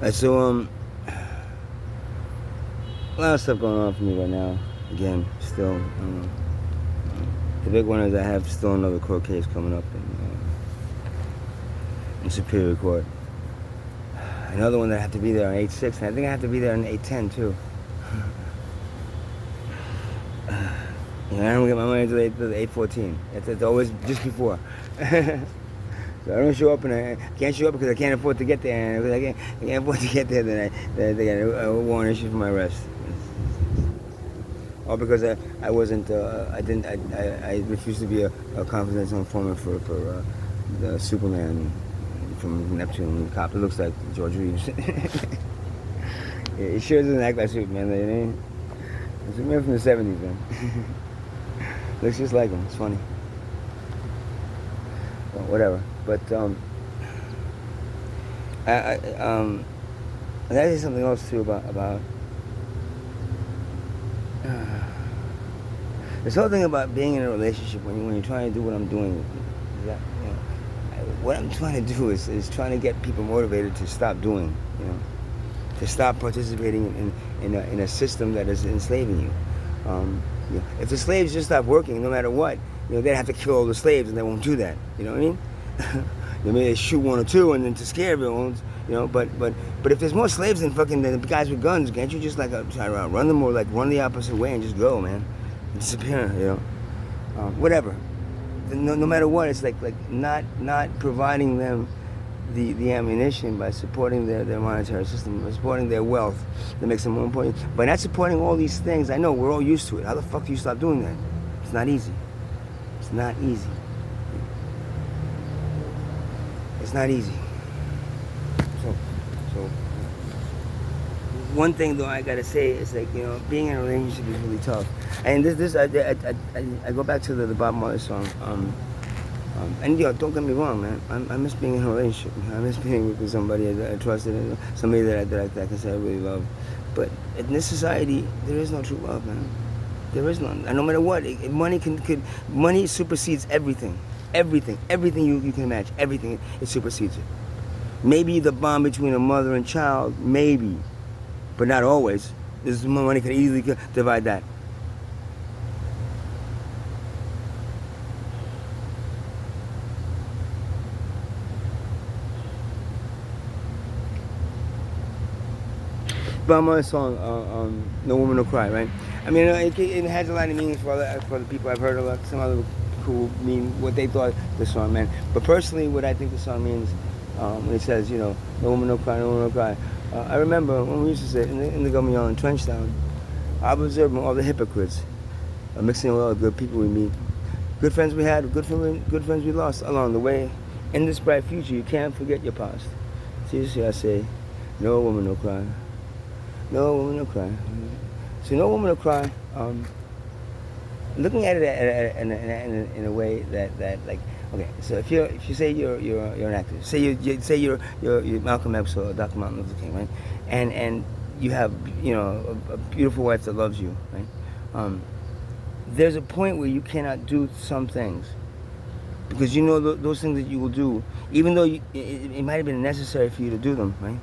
So a lot of stuff going on for me right now. Again, still, the big one is I have still another court case coming up in Superior Court. Another one that I have to be there on 8/6, and I think I have to be there on 8/10 too. I don't get my money until 8/14. It's always just before. So I don't show up, and I can't show up because I can't afford to get there. And if I can't afford to get there, then they get a warrant issued for my arrest. All because I refused to be a confidential informant for the Superman from Neptune, the cop that looks like George Reeves. He sure doesn't act like Superman, you know? It's a man from the 70s, man. Looks just like him. It's funny. Well, whatever. But that is something else too about this whole thing about being in a relationship when you're trying to do what I'm doing. That, what I'm trying to do is trying to get people motivated to stop doing, to stop participating in a system that is enslaving you. If the slaves just stop working, no matter what, they'd have to kill all the slaves, and they won't do that. You know what I mean? Maybe they shoot one or two, and then to scare everyone, But if there's more slaves than the guys with guns, can't you just try to outrun them, or run the opposite way and just go, man, and disappear? Whatever. No matter what, it's like not providing them the ammunition by supporting their monetary system, by supporting their wealth that makes them more important. By not supporting all these things, I know we're all used to it. How the fuck do you stop doing that? It's not easy. It's not easy. It's not easy. So one thing though I gotta say is being in a relationship is really tough. And I go back to the Bob Marley song. And don't get me wrong, man. I miss being in a relationship. I miss being with somebody that I trusted, somebody that I can say I really love. But in this society, there is no true love, man. There is none. And no matter what, money supersedes everything. Everything you can imagine. Everything, it supersedes it. Maybe the bond between a mother and child, maybe, but not always. This money can easily divide that. But my song, "No Woman No Cry," right? I mean, it has a lot of meanings for the people. I've heard some other who mean what they thought the song meant. But personally, what I think the song means, when it says, "No woman no cry, no woman no cry." I remember when we used to sit in the government yard in Trenchtown. I was observing all the hypocrites, mixing with all the good people we meet, good friends we had, good friends we lost along the way. In this bright future, you can't forget your past. Seriously, I say, no woman no cry. No woman no cry. So no woman no cry. Looking at it in a way that okay. So if you say you're an actor, say you're Malcolm X or Dr. Martin Luther King, right? And you have a beautiful wife that loves you, right? There's a point where you cannot do some things because those things that you will do, even though it might have been necessary for you to do them, right?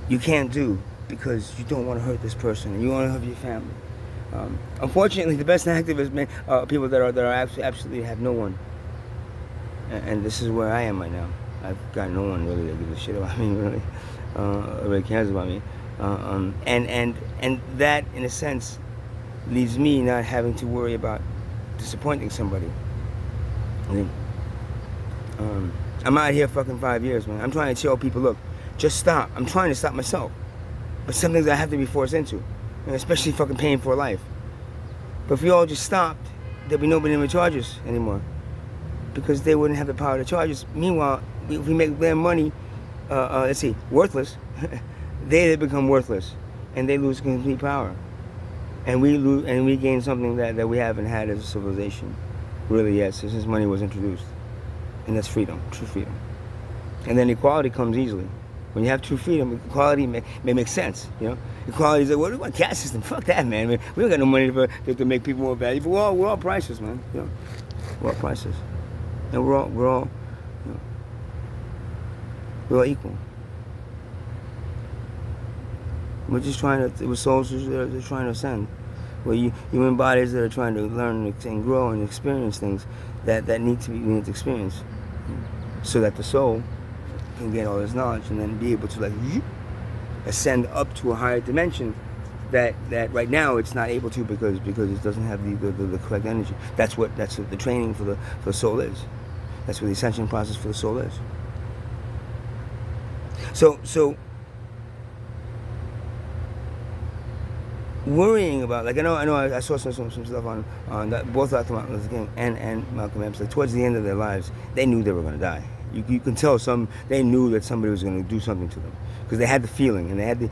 You can't do because you don't want to hurt this person and you want to hurt your family. Unfortunately, the best activists are people that are absolutely have no one. And this is where I am right now. I've got no one really that gives a shit about me, really, really cares about me. And that, in a sense, leaves me not having to worry about disappointing somebody. I mean, I'm out here fucking 5 years, man. I'm trying to tell people, look, just stop. I'm trying to stop myself. But some things I have to be forced into. And especially fucking paying for life. But if we all just stopped, there'd be nobody to charge us anymore. Because they wouldn't have the power to charge us. Meanwhile, if we make their money, worthless, they become worthless. And they lose complete power. And we gain something that we haven't had as a civilization. Really yet, since money was introduced. And that's freedom, true freedom. And then equality comes easily. When you have true freedom, equality may make sense, Equality is like, what do you want, caste system? Fuck that, man. We don't got no money to make people more valuable. We're all priceless, man. We're all priceless. And we're all equal. We're just trying to, we're souls that are trying to ascend. We're human bodies that are trying to learn and grow and experience things that need to experience, so that the soul can get all this knowledge and then be able to like ascend up to a higher dimension that right now it's not able to because it doesn't have the correct energy. That's what the training for the soul is. That's what the ascension process for the soul is. So worrying about, like, I know I saw some stuff on that, both Dr. Martin Luther King and Malcolm X, like towards the end of their lives, they knew they were going to die. You can tell they knew that somebody was going to do something to them, because they had the feeling, and they had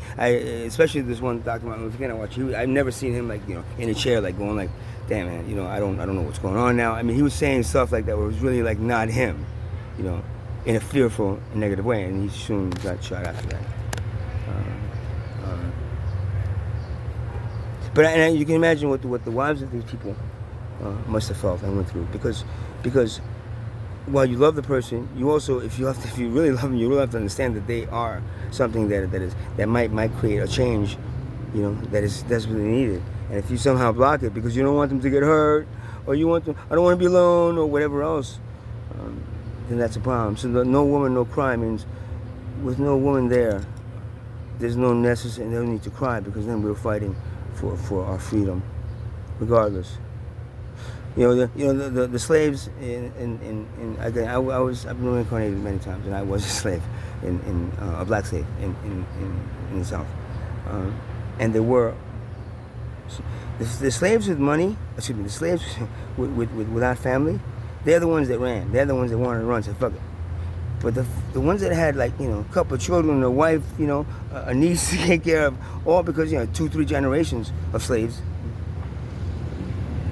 especially this one Dr. Martin Luther King I watched. I've never seen him like, in a chair, like going like, damn man, I don't know what's going on now. I mean, he was saying stuff like that was really like not him, in a fearful and negative way, and he soon got shot after that. But you can imagine what the wives of these people must have felt and went through, because while you love the person, you also, if you really love them, you really have to understand that they are something that might create a change, that is desperately needed. And if you somehow block it because you don't want them to get hurt, or I don't want to be alone, or whatever else, then that's a problem. So no woman, no cry means with no woman there's no need to cry, because then we're fighting for our freedom, regardless. The slaves I've been reincarnated many times, and I was a slave a black slave in the South, and there were the slaves with money. Excuse me, the slaves without family. They're the ones that ran. They're the ones that wanted to run. So fuck it. But the ones that had, like, a couple of children, a wife, a niece to take care of, all because 2-3 generations of slaves.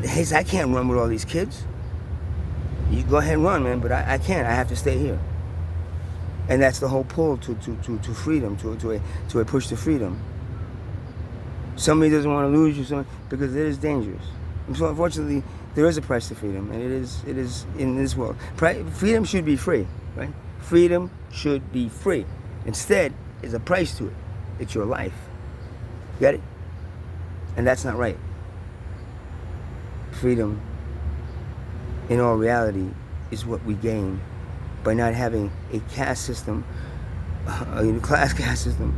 Hey, I can't run with all these kids. You go ahead and run, man, but I can't. I have to stay here. And that's the whole pull to freedom, to a push to freedom. Somebody doesn't want to lose you, because it is dangerous. And so unfortunately, there is a price to freedom, and it is in this world. Freedom should be free, right? Freedom should be free. Instead, there's a price to it. It's your life. Get it? And that's not right. Freedom, in all reality, is what we gain by not having a caste system, a class caste system,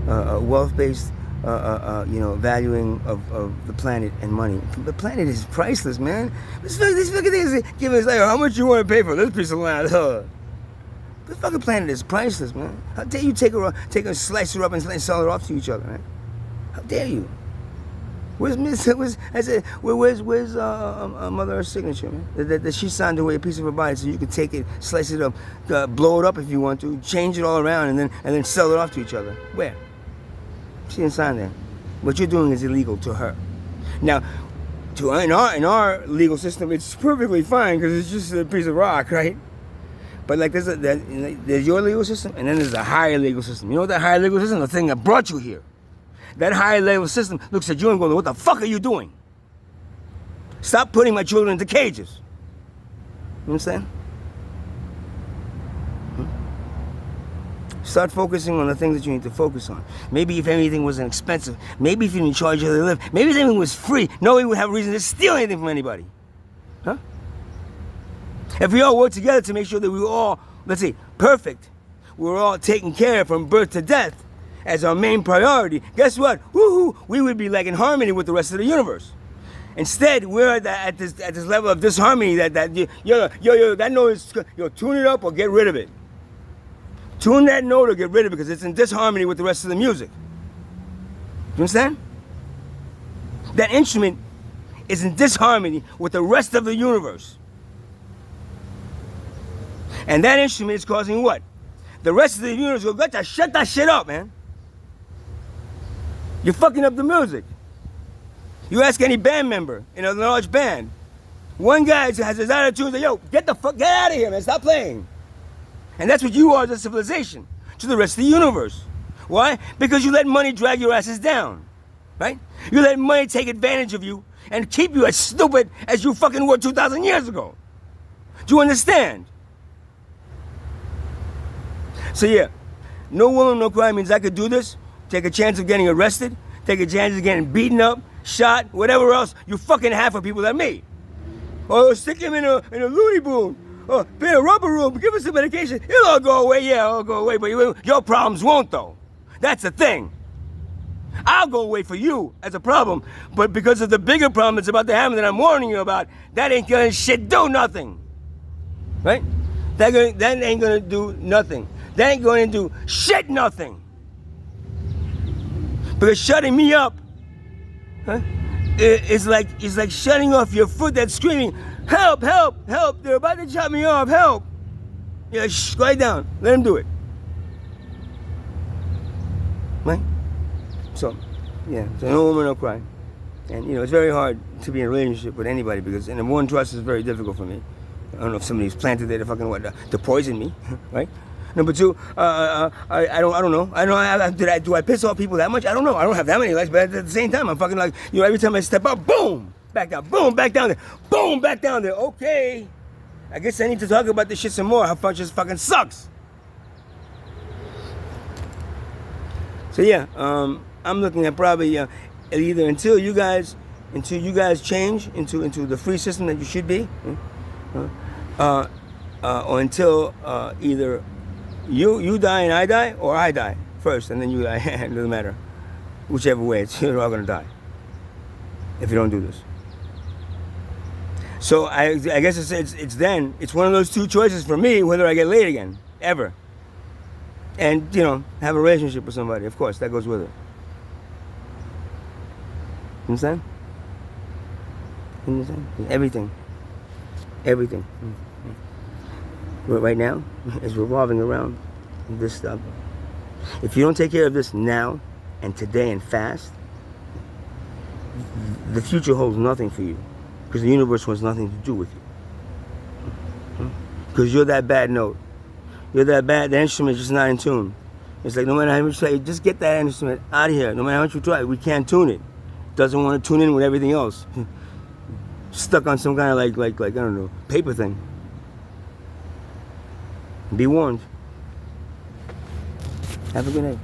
a wealth-based, valuing of the planet and money. The planet is priceless, man. This fucking thing is giving us, like, how much you want to pay for this piece of land? The fucking planet is priceless, man. How dare you take a slice her up and sell her off to each other, man? How dare you? Where's Mother Earth's signature, man? That she signed away a piece of her body so you can take it, slice it up, blow it up if you want to, change it all around, and then sell it off to each other. Where? She didn't sign that. What you're doing is illegal to her. Now, in our legal system, it's perfectly fine because it's just a piece of rock, right? But like there's your legal system, and then there's a higher legal system. You know what that higher legal system? The thing that brought you here. That higher legal system looks at you and goes, "What the fuck are you doing? Stop putting my children into cages." You understand? Start focusing on the things that you need to focus on. Maybe if anything wasn't expensive, maybe if you didn't charge how they live, maybe if anything was free, nobody would have a reason to steal anything from anybody. Huh? If we all work together to make sure that we were all, let's say, perfect, we were all taken care of from birth to death as our main priority, guess what? Woohoo! We would be like in harmony with the rest of the universe. Instead, we're at this level of disharmony that that noise, tune it up or get rid of it. Tune that note or get rid of it because it's in disharmony with the rest of the music. You understand? That instrument is in disharmony with the rest of the universe. And that instrument is causing what? The rest of the universe will shut that shit up, man. You're fucking up the music. You ask any band member in a large band, one guy has his attitude that, yo, get out of here, man, stop playing. And that's what you are as a civilization to the rest of the universe. Why? Because you let money drag your asses down, right? You let money take advantage of you and keep you as stupid as you fucking were 2,000 years ago. Do you understand? So yeah, no woman, no cry means I could do this, take a chance of getting arrested, take a chance of getting beaten up, shot, whatever else you fucking have for people like me. Or stick him in a loony boon. Or be in a rubber room, give us some medication. It'll all go away, yeah, it'll go away, but your problems won't though. That's the thing. I'll go away for you as a problem, but because of the bigger problem that's about to happen that I'm warning you about, that ain't gonna shit do nothing. Right? That ain't gonna do nothing. That ain't gonna do shit nothing. Because shutting me up, huh, is like shutting off your foot that's screaming, help, help, help, they're about to shut me off, help. Yeah, shh, quiet down, let them do it. Right? So, yeah, so no woman, no cry. And, it's very hard to be in a relationship with anybody because, and one, trust is very difficult for me. I don't know if somebody's planted there to fucking, to poison me, right? Number two, I don't know. Do I piss off people that much? I don't know. I don't have that many likes, but at the same time, I'm fucking like, every time I step up, boom, back down, boom, back down there, boom, back down there. Okay. I guess I need to talk about this shit some more. How fun just fucking sucks. So yeah, I'm looking at probably either until you guys change into the free system that you should be, or until either you die and I die, or I die first and then you die. It doesn't matter, whichever way, you're all gonna die if you don't do this. So I guess it's one of those two choices for me whether I get laid again ever. And, have a relationship with somebody. Of course, that goes with it. You understand? Everything. But right now, it's revolving around this stuff. If you don't take care of this now, and today, and fast, the future holds nothing for you. Because the universe wants nothing to do with you. Because you're that bad note. You're that bad, the instrument's just not in tune. It's like no matter how much you try, just get that instrument out of here. No matter how much you try, we can't tune it. It doesn't want to tune in with everything else. Stuck on some kind of like I don't know, paper thing. Be warned. Have a good night.